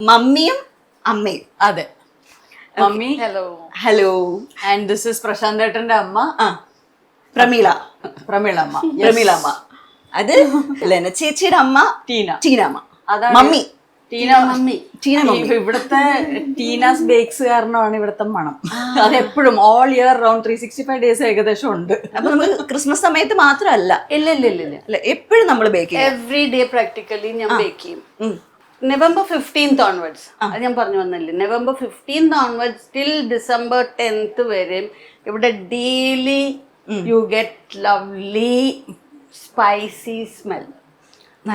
മമ്മിയും അമ്മയും. അതെ, mummy. Hello hello. And this is Prashanth ഏട്ടന്റെ അമ്മ പ്രമീള. പ്രമീളമ്മ. പ്രമീളമ്മ. അത് ലെന ചേച്ചിയുടെ അമ്മ ടീനമ്മ. അതാണ് mummy Teena mummy. Teena mummy. ഇവിടുത്തെ ടീനാസ് ബേക്സ് കാരണമാണ് ഇവിടുത്തെ മണം. അത് എപ്പോഴും ഓൾ ഇയർ റൗണ്ട് 365 ഡേയ്സ് ഏകദേശം ഉണ്ട്. അപ്പൊ നമ്മൾ ക്രിസ്മസ് സമയത്ത് മാത്രമല്ല, ഇല്ല എപ്പോഴും നമ്മൾ ബേക്ക് ചെയ്യും. എവറി ഡേ പ്രാക്ടിക്കലി ഞാൻ ബേക്ക് ചെയ്യും. November 15th onwards, അത് ഞാൻ പറഞ്ഞു വന്നില്ലേ, November 15th onwards till December 10th വരെ ഇവിടെ daily you get lovely spicy smell.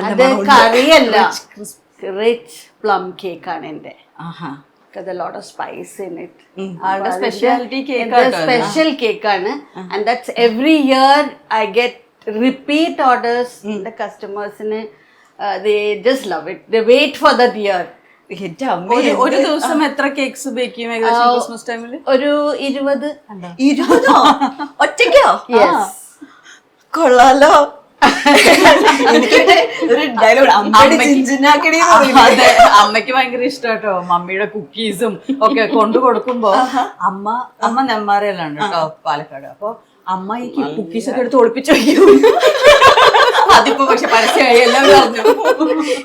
അത് കറിയല്ല, റിച്ച് പ്ലം കേക്ക് ആണ് എൻ്റെ. A lot of spice in it. ആളുടെ സ്പെഷ്യാലിറ്റി സ്പെഷ്യൽ കേക്കാണ്. And that's every year I get repeat orders. The customers they just love it. They wait for that year. ഒരു ദിവസം എത്ര cakes bake ചെയ്യും ഏകദേശം Christmas ടൈമില്? ഒരു 20. 20 ഒറ്റയ്ക്കോ? Yes. കൊള്ളാലോ. ഒരു ഡയലോഗ് അതെ, അമ്മയ്ക്ക് ഭയങ്കര ഇഷ്ടാട്ടോ മമ്മിയുടെ കുക്കീസും ഒക്കെ കൊണ്ടു കൊടുക്കുമ്പോ. അമ്മ നെന്മാറയിലാണ് കേട്ടോ, പാലക്കാട്. അപ്പൊ അമ്മ ഈ കുക്കീസ് ഒക്കെ എടുത്ത് ഒളിപ്പിച്ചു വയ്ക്കും. അതിപ്പോ പക്ഷെ പരസ്യമായി എല്ലാവരും അറിഞ്ഞു.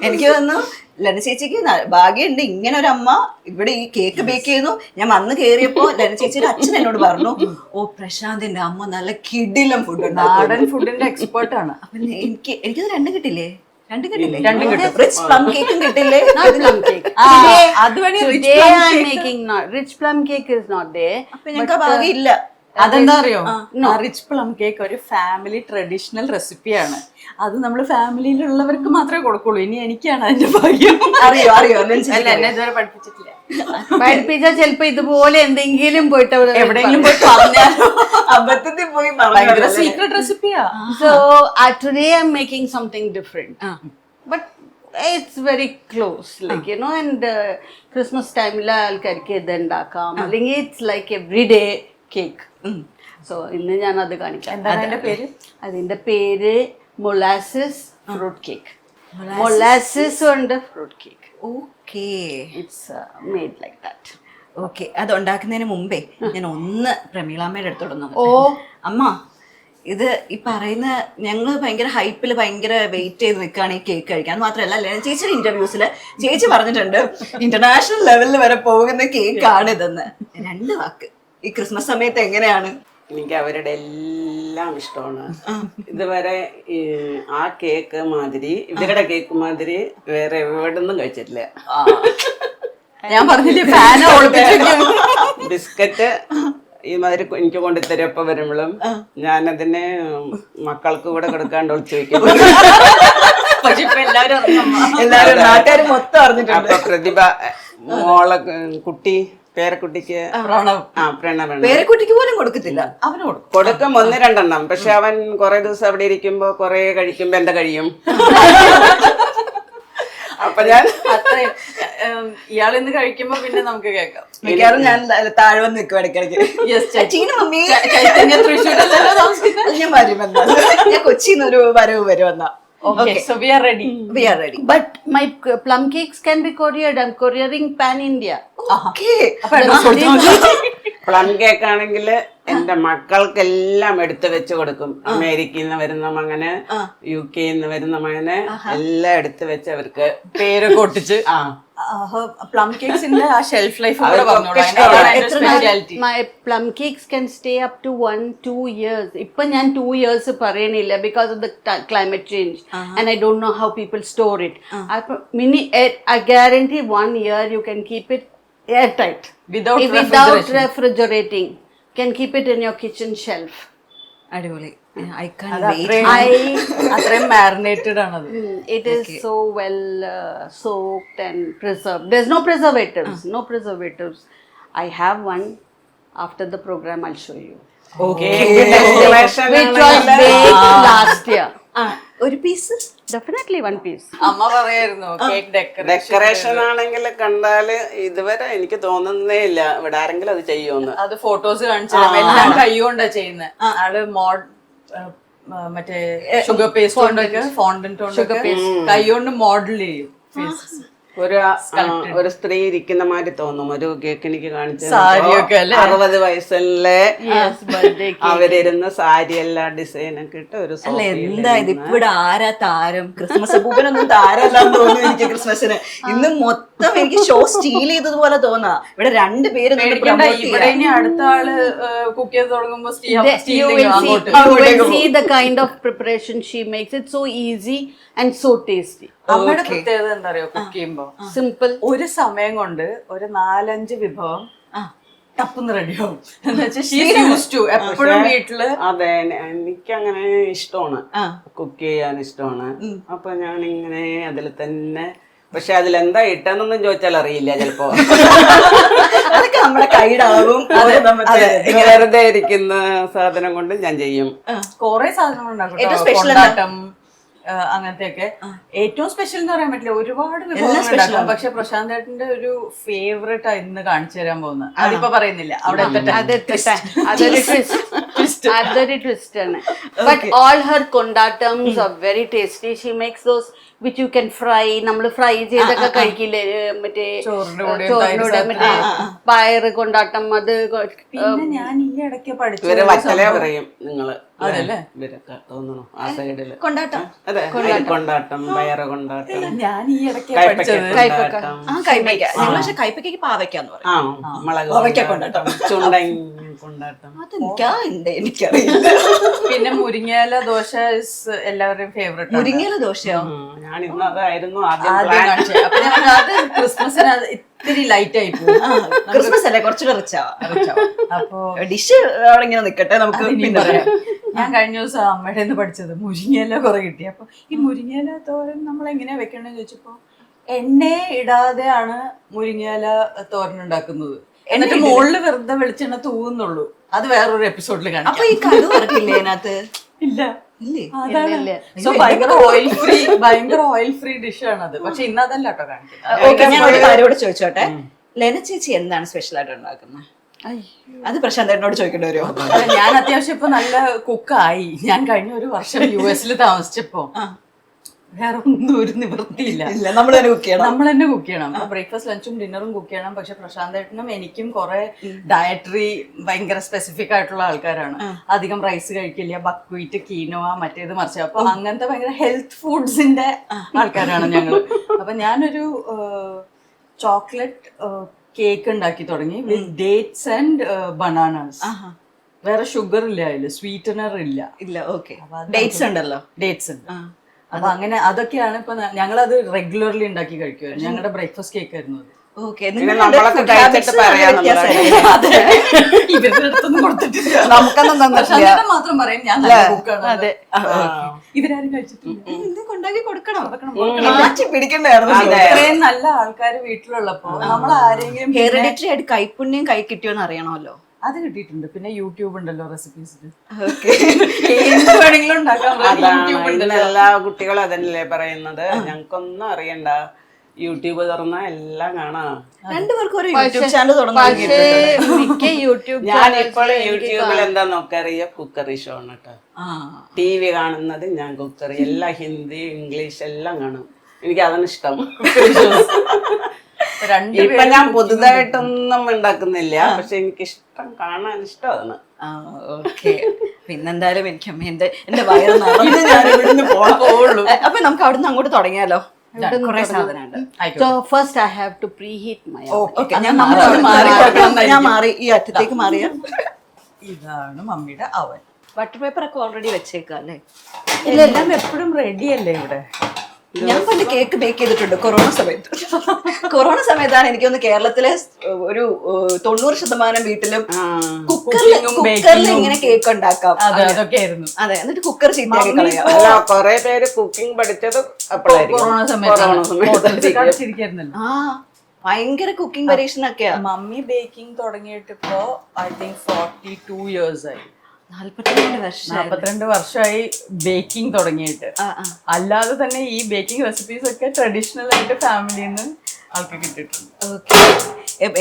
എനിക്ക് തോന്നുന്നു ലന ചേച്ചിക്ക് ഭാഗ്യമുണ്ട്, ഇങ്ങനെ ഒരു അമ്മ ഇവിടെ ഈ കേക്ക് ബേക്ക് ചെയ്യുന്നു. ഞാൻ വന്ന് കയറിയപ്പോ ലന ചേച്ചിയുടെ അച്ഛൻ എന്നോട് പറഞ്ഞു, ഓ പ്രശാന്തിന്റെ അമ്മ നല്ല കിടിലം ഫുഡ്, നാടൻ ഫുഡിന്റെ എക്സ്പേർട്ട് ആണ്. അപ്പൊ എനിക്കത് രണ്ടും കിട്ടില്ലേ? രണ്ടും കിട്ടും. റിച്ച് പ്ലം കേക്കും കിട്ടില്ലേ? Not plum cake. Today I'm making rich plum cake is not there. അപ്പൊ ഞങ്ങൾക്ക് ഭാഗ്യം ഇല്ല. അതെന്താ അറിയോ, റിച്ച് പ്ലം കേക്ക് ഒരു ഫാമിലി ട്രഡീഷണൽ റെസിപ്പിയാണ്. അത് നമ്മൾ ഫാമിലിയിലുള്ളവർക്ക് മാത്രമേ കൊടുക്കുള്ളൂ. ഇനി എനിക്കാണ് അതിന്റെ ഭാഗ്യം. അറിയോ എന്നെ ഇതുവരെ പഠിപ്പിച്ചിട്ടില്ല. പഠിപ്പിച്ചാൽ ചിലപ്പോ ഇതുപോലെ എന്തെങ്കിലും പോയിട്ട് എവിടെയെങ്കിലും പോയി പറഞ്ഞാലോ, അബദ്ധത്തിൽ പോയി ഭയങ്കര secret റെസിപ്പിയാ. So today I'm making something different. But it's very close, like you know, and Christmas time la alkarke ഇതുണ്ടാക്കാം, അല്ലെങ്കിൽ it's like everyday cake. So ഇന്ന് ഞാൻ അത് കാണിക്കാം. എന്താണ് അതിന്റെ പേര്? അതിന്റെ പേര് മൊളാസസ് ഫ്രൂട്ട് കേക്ക്. മൊളാസസ് ഉണ്ട് fruit cake. Okay, it's made like that. Okay. അത് ഉണ്ടാക്കുന്നതിന് മുമ്പേ ഞാൻ ഒന്ന് പ്രമീളാമ്മയുടെ അടുത്തോടൊന്നു. ഓ അമ്മ, ഇത് ഈ പറയുന്ന ഞങ്ങൾ ഭയങ്കര ഹൈപ്പിൽ ഭയങ്കര വെയിറ്റ് ചെയ്ത് നിൽക്കുകയാണ് ഈ കേക്ക് കഴിക്കാൻ. അത് മാത്രമല്ല, ലെന ചേച്ചിയുടെ ഇന്റർവ്യൂസിൽ ചേച്ചി പറഞ്ഞിട്ടുണ്ട് ഇന്റർനാഷണൽ ലെവലിൽ വരെ പോകുന്ന കേക്കാണ് ഇതെന്ന്. 2 വാക്ക് ഈ ക്രിസ്മസ് സമയത്ത് എങ്ങനെയാണ്? എനിക്ക് അവരുടെ എല്ലാം ഇഷ്ടമാണ്. ഇതുവരെ ആ കേക്ക് മാതിരി, ഇവരുടെ കേക്ക് മാതിരി വേറെ എവിടെ നിന്നും കഴിച്ചിട്ടില്ല. ഞാൻ പറഞ്ഞില്ലേ, ഫാന ഒളിപ്പിച്ചു. ബിസ്ക്കറ്റ് ഈ മാതിരി എനിക്ക് കൊണ്ടുതരും എപ്പോ വരുമ്പോഴും. ഞാനതിന് മക്കൾക്ക് കൂടെ കൊടുക്കാണ്ട് ഒളിച്ചു വെക്കും. പക്ഷെ ഇപ്പൊ എല്ലാവരും നാട്ടുകാർ മൊത്തം അറിഞ്ഞിട്ടുണ്ട്. അപ്പൊ പ്രതിഭ മോളെ കുട്ടി പേരക്കുട്ടിക്ക് പ്രണവ് പേരക്കുട്ടിക്ക് പോലും കൊടുക്കത്തില്ല. അവന് കൊടുക്കും 1-2 പക്ഷെ അവൻ കുറെ ദിവസം അവിടെ ഇരിക്കുമ്പോ കുറെ കഴിക്കുമ്പോ എന്താ കഴിയും. അപ്പൊ ഞാൻ അത്രയും ഇയാളിന്ന് കഴിക്കുമ്പോ പിന്നെ നമുക്ക് കേൾക്കാം. മിക്കവാറും ഞാൻ താഴെ വന്ന് നിൽക്കും ഇടയ്ക്കിടയ്ക്ക്. മമ്മി ഞാൻ വരും എന്നാ, ഞാൻ കൊച്ചിന്ന് ഒരു വരവ് വരുമെന്നാ. Okay, so we are ready. We are ready. But my plum cakes can be couriered. I'm couriering pan India. Okay. Plum cake ആണെങ്കിൽ എന്റെ മക്കൾക്കെല്ലാം എടുത്തു വെച്ച് കൊടുക്കും. അമേരിക്കയിൽ നിന്ന് വരുന്ന മകന്, UK നിന്ന് വരുന്ന മകന് എല്ലാം എടുത്തു വെച്ച് അവർക്ക് പേരൊക്കെ ഒട്ടിച്ച്. പ്ലം കേക്സിന്റെ ആ shelf life My plum cakes can stay up to 1-2 years. ഇപ്പൊ ഞാൻ 2 years പറയണില്ല because of the climate change and I don't know how people store it. I guarantee 1 year you can keep it airtight without refrigerating. Can keep it in your kitchen shelf. അടിപൊളി. അത്രയും marinated ആണത്. It is so well soaked and preserved. There's no preservatives. I have one. After the program I'll show you. Okay. Which was baked last year. ഒരു piece, definitely 1 piece. അമ്മ പറയായിരുന്നു cake decoration ആണെങ്കിൽ കണ്ടാല് ഇതുവരെ എനിക്ക് തോന്നുന്നേ ഇല്ല ഇവിടെ ആരെങ്കിലും അത് ചെയ്യുമെന്ന്. അത് ഫോട്ടോസ് കാണിച്ചാൽ എല്ലാം കൈകൊണ്ടാ ചെയ്യുന്നത്. ആള് മറ്റേ ഷുഗർ പേസ്റ്റ് കൊണ്ടൊക്കെ ഫോണ്ടന്റ് കൊണ്ടൊക്കെ കൈകൊണ്ട് മോഡൽ ചെയ്യും. ഒരു സ്ത്രീ ഇരിക്കുന്ന മാതിരി തോന്നും. ഒരു കേക്ക് എനിക്ക് കാണിച്ചു സാരിയൊക്കെ അല്ലേ? 60 വയസ്സിലെ birthday അവരിരുന്ന് സാരി എല്ലാം ഡിസൈനൊക്കെ ഇട്ട് ഒരു അല്ല എന്താ ഇത് ഇപ്പൊ ഇവിടെ ആരാ താരം? ക്രിസ്മസ് അപ്പൂപ്പനൊന്നും താരല്ലാന്ന് തോന്നുന്നു എനിക്ക് ക്രിസ്മസിന്. ഇന്ന് മൊത്തം എനിക്ക് ഷോ സ്റ്റീൽ ചെയ്തതുപോലെ തോന്നാ. ഇവിടെ രണ്ടുപേര് ഇവിടെ ഇനി അടുത്ത ആള് കുക്ക് ചെയ്ത് തുടങ്ങുമ്പോ you will see the kind of preparation she makes. It's so easy and so tasty. അമ്മയുടെ പ്രത്യേകത എന്താ അറിയോ? കുക്ക് ചെയ്യുമ്പോ Simple. ഒരു സമയം കൊണ്ട് ഒരു 4-5 വിഭവം ടപ്പെന്ന് റെഡിയാവും. എന്ന് വെച്ചാൽ എപ്പോഴും വീട്ടില് അതെ, എനിക്കങ്ങനെ ഇഷ്ടമാണ്, കുക്ക് ചെയ്യാൻ ഇഷ്ടമാണ്. അപ്പൊ ഞാൻ ഇങ്ങനെ അതിൽ തന്നെ, പക്ഷെ അതിലെന്താ ഇട്ടെന്നൊന്നും ചോദിച്ചാൽ അറിയില്ല ചിലപ്പോ. അതൊക്കെ നമ്മുടെ കൈയിടാവും. വെറുതെ ഇരിക്കുന്ന സാധനം കൊണ്ട് ഞാൻ ചെയ്യും. കൊറേ സാധനങ്ങൾ ഉണ്ടാക്കും, അങ്ങനത്തെയൊക്കെ. ഏറ്റവും സ്പെഷ്യൽ എന്ന് പറയാൻ പറ്റില്ല, ഒരുപാട് വിഭവങ്ങൾ ഉണ്ടാക്കും. പക്ഷെ പ്രശാന്ത് ഏട്ടന്റെ ഒരു ഫേവറേറ്റ് ഇന്ന് കാണിച്ചു തരാൻ പോകുന്നത്, അതിപ്പോ പറയുന്നില്ല, അവിടെ അതൊരു ട്വിസ്റ്റ് ആണ്. But all her kondatams are very tasty. She makes those which you can fry. നമ്മൾ ഫ്രൈ ചെയ്തൊക്കെ കഴിക്കില്ലേ, മറ്റേ ചോറിനൂടെ മറ്റേ പയറ് കൊണ്ടാട്ടം. അത് പിന്നെ ഞാൻ ഈ ഇടയ്ക്ക് പഠിച്ചു ഇവരെ വറ്റല പറയും നിങ്ങള്, അതല്ലേ ഇവരൊക്കെ തോന്നുന്നു ആ സൈഡില്. കൊണ്ടാട്ടം. അതെ, കൊണ്ടാട്ടം, പയറ് കൊണ്ടാട്ടം, ഞാൻ ഈ ഇടയ്ക്ക് കൈപ്പക്ക കൊണ്ടാട്ടം. കൈപ്പയ്ക്ക. ഞങ്ങൾ പക്ഷെ കൈപ്പയ്ക്ക് പാവയ്ക്കാന്ന് പറയും. മുളക് കൊണ്ടാട്ടം, ചുണ്ടൻ കൊണ്ടാട്ടം. അതെനിക്കുണ്ട്, എനിക്കറിയില്ല. പിന്നെ മുരിങ്ങയില ദോശ എല്ലാവരുടെയും ഫേവറേറ്റ്. മുരിങ്ങയില ദോശയോ? ഞാൻ ഇന്ന് അതായിരുന്നു ആദ്യം കാണിച്ചത്. അപ്പൊ ഞാൻ അത് ക്രിസ്മസിന് ഇത്തിരി ലൈറ്റ് ആയി പോകും. ക്രിസ്മസ് അല്ലേ, കുറച്ചുകൂടെ റിച്ചാവാ. അപ്പൊ ഡിഷ് അവിടെ ഇങ്ങനെ നിക്കട്ടെ, നമുക്ക് പിന്നെ പറയാം. ഞാൻ കഴിഞ്ഞ ദിവസം അമ്മയുടെ നിന്ന് പഠിച്ചത് മുരിങ്ങയില കുറെ കിട്ടി. അപ്പൊ ഈ മുരിങ്ങയില തോരൻ നമ്മൾ എങ്ങനെയാ വെക്കണമെന്ന് ചോദിച്ചപ്പോ, എണ്ണ ഇടാതെയാണ് മുരിങ്ങയില തോരൻ ഉണ്ടാക്കുന്നത്. എന്നിട്ട് മുകളില് വെറുതെ വെളിച്ചെണ്ണ തൂവുന്നുള്ളൂ. അത് വേറൊരു എപ്പിസോഡിൽ കാണാം. അപ്പൊ ഈ കടു വറക്കില്ലേ അതിനകത്ത്? ഇല്ല, ഇല്ലേ? സോ ഭയങ്കര ഓയിൽ ഫ്രീ ഡിഷ് ആണ് അത്. പക്ഷെ ഇന്ന് അതല്ല കേട്ടോ കാണിക്കുന്നത്. ഓക്കെ, ഞാൻ ഒരു കാര്യോട് ചോദിച്ചോട്ടെ. ലെന ചേച്ചി എന്താണ് സ്പെഷ്യൽ ആയിട്ട് ഉണ്ടാക്കുന്നത്? അത് പ്രശാന്ത് ഏട്ടനോട് ചോദിക്കേണ്ടി വരുമോ? ഞാൻ അത്യാവശ്യം ഇപ്പൊ നല്ല കുക്കായി. ഞാൻ കഴിഞ്ഞ ഒരു വർഷം US താമസിച്ചപ്പോ വേറെ ഒന്നും ഒരു നിവൃത്തിയില്ല. നമ്മൾ തന്നെ കുക്ക് ചെയ്യണം. നമ്മൾ തന്നെ കുക്ക് ചെയ്യണം. ബ്രേക്ക്ഫാസ്റ്റ് ലഞ്ചും ഡിന്നറും കുക്ക് ചെയ്യണം. പക്ഷെ പ്രശാന്ത് ഏട്ടനും എനിക്കും കുറെ ഡയറ്ററി ഭയങ്കര സ്പെസിഫിക് ആയിട്ടുള്ള ആൾക്കാരാണ്. അധികം റൈസ് കഴിക്കില്ല, ബക്വീറ്റ്, കീനോവ, മറ്റേത് മറിച്ച്. അപ്പൊ അങ്ങനത്തെ ഭയങ്കര ഹെൽത്ത് ഫുഡ്സിന്റെ ആൾക്കാരാണ് ഞങ്ങൾ. അപ്പൊ ഞാനൊരു ചോക്ലേറ്റ് കേക്ക് ഉണ്ടാക്കി തുടങ്ങി വിത്ത് ഡേറ്റ്സ് ആൻഡ് ബനാനാസ്. വേറെ ഷുഗർ ഇല്ല അതില്, സ്വീറ്റനർ ഇല്ല. ഓക്കെ, ഡേറ്റ്സ് ഉണ്ടല്ലോ. ഡേറ്റ്സ് ഉണ്ട്. അപ്പൊ അങ്ങനെ അതൊക്കെയാണ് ഇപ്പൊ ഞങ്ങളത് റെഗുലർലി ഉണ്ടാക്കി കഴിക്കുമായിരുന്നു. ഞങ്ങളുടെ ബ്രേക്ക്ഫാസ്റ്റ് കേക്ക് ആയിരുന്നു അത്. നമ്മളൊക്കെ കഴിച്ചിട്ട് പറയാം. ഇവരുടെ അടുത്തൊന്നും കൊടുത്തിട്ടില്ല. നമുക്കൊന്നും തന്നിട്ടില്ല. മാത്രം പറയും ഞാൻ നല്ല കുക്കാണ്. ഇവരാരും കഴിച്ചിട്ടില്ല. ഉണ്ടാക്കി കൊടുക്കണം, മാറ്റി പിടിക്കണ്ടായിരുന്നു. ഇത്രയും നല്ല ആൾക്കാർ വീട്ടിലുള്ളപ്പോ നമ്മൾ ആരെങ്കിലും ഹെറിഡിറ്ററി ആയിട്ട് കൈപ്പുണ്യം കൈ കിട്ടിയോന്ന് അറിയണമല്ലോ. അത് കിട്ടിയിട്ടുണ്ട്. പിന്നെ യൂട്യൂബ് ഉണ്ടല്ലോ റെസിപ്പീസിൽ, വേണമെങ്കിലും എല്ലാ കുട്ടികളും അതല്ലേ പറയുന്നത്. ഞങ്ങൾക്കൊന്നും അറിയണ്ട, യൂട്യൂബ് തുറന്നാ എല്ലാം കാണാം. രണ്ടുപേർക്കും ഒരു യൂട്യൂബ് ചാനൽ തുടങ്ങി. ഞാൻ ഇപ്പോൾ യൂട്യൂബിൽ എന്താ നോക്കറിയ, കുക്കറി ഷോ ആണ് കേട്ടോ. TV കാണുന്നത് ഞാൻ കുക്കറി, എല്ലാം ഹിന്ദി, ഇംഗ്ലീഷ് എല്ലാം കാണും. എനിക്ക് അതാണ് ഇഷ്ടം. ഇപ്പൊ ഞാൻ പുതുതായിട്ടൊന്നും ഉണ്ടാക്കുന്നില്ല, പക്ഷെ എനിക്ക് ഇഷ്ടം, കാണാൻ ഇഷ്ടമാണ്. ഓക്കെ, പിന്നെന്തായാലും എനിക്ക് എന്റെ വയറ് നിറഞ്ഞ് ഞാൻ ഇവിടുന്ന് പോവുള്ളൂ. അപ്പൊ നമുക്ക് അവിടുന്ന് അങ്ങോട്ട് തുടങ്ങിയാലോ? കുറെ സാധനമുണ്ട്. So first I have to preheat my oven. Okay, ഞാൻ മാറി, ഈ അറ്റത്തേക്ക് മാറിയ. ഇതാണ് മമ്മിയുടെ അവൻ. ബട്ടർ പേപ്പർ ഒക്കെ ഓൾറെഡി വെച്ചേക്കാം അല്ലേ? ഇതെല്ലാം എപ്പോഴും റെഡി അല്ലേ ഇവിടെ? ഞാൻ പണ്ട് കേക്ക് ബേക്ക് ചെയ്തിട്ടുണ്ട് കൊറോണ സമയത്ത്. കൊറോണ സമയത്താണ് എനിക്കൊന്ന് കേരളത്തിലെ ഒരു 90% വീട്ടിലും കുക്കറിൽ ഇങ്ങനെ കേക്ക് ഉണ്ടാക്കാം. അതെ, എന്നിട്ട് കുക്കർ ചീത്തയാക്കി കളയാം. കൊറേ പേര് കുക്കിംഗ് പഠിച്ചത് കൊറോണ സമയത്ത്. ഭയങ്കര കുക്കിംഗ് പരീക്ഷണൊക്കെയാ. മമ്മി ബേക്കിംഗ് തുടങ്ങിയിട്ട് ഇപ്പോ ഐ തിങ്ക് 42 years ആയി. 42 വർഷമായി ബേക്കിംഗ് തുടങ്ങിയിട്ട്. അല്ലാതെ തന്നെ ഈ ബേക്കിംഗ് റെസിപ്പീസ് ഒക്കെ ട്രഡീഷണൽ ആയിട്ട് ഫാമിലിയിൽ നിന്ന് ആൾക്ക് കിട്ടിയിട്ടുണ്ട്. ഓക്കെ,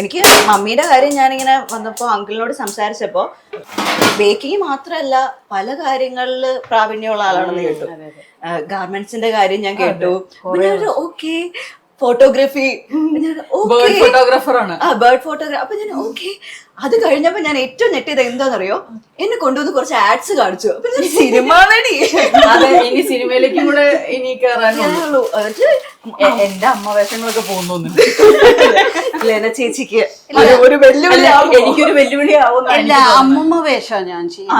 എനിക്ക് മമ്മിയുടെ കാര്യം ഞാനിങ്ങനെ വന്നപ്പോ അങ്കിളിനോട് സംസാരിച്ചപ്പോ ബേക്കിംഗ് മാത്രമല്ല പല കാര്യങ്ങളിൽ പ്രാവീണ്യമുള്ള ആളാണെന്ന് കേട്ടു. ഗാർമെന്റ്സിന്റെ കാര്യം ഞാൻ കേട്ടു. Okay, photography. ബേർഡ് ഫോട്ടോഗ്രാഫർ ആണ്. Bird photography. അപ്പൊ ഞാൻ ഓക്കെ. അത് കഴിഞ്ഞപ്പോ ഞാൻ ഏറ്റവും ഞെട്ടിയത് എന്താണെന്നറിയോ, എന്നെ കൊണ്ടുവന്ന് കുറച്ച് ആഡ്സ് കാണിച്ചു. അപ്പൊ ഞാൻ സിനിമ നടി. അതെ, ഇനി സിനിമയിലേക്കും കൂടെ ഇനി കയറാനുള്ളൂ. എന്റെ അമ്മ വേഷങ്ങളൊക്കെ പോകുന്നുണ്ട്. ലെന ചേച്ചിക്ക് ഒരു വെല്ലുവിളി, എനിക്കൊരു വെല്ലുവിളി ആവുന്ന അല്ല, അമ്മൂമ്മ വേഷ ഞാൻ ചെയ്യും.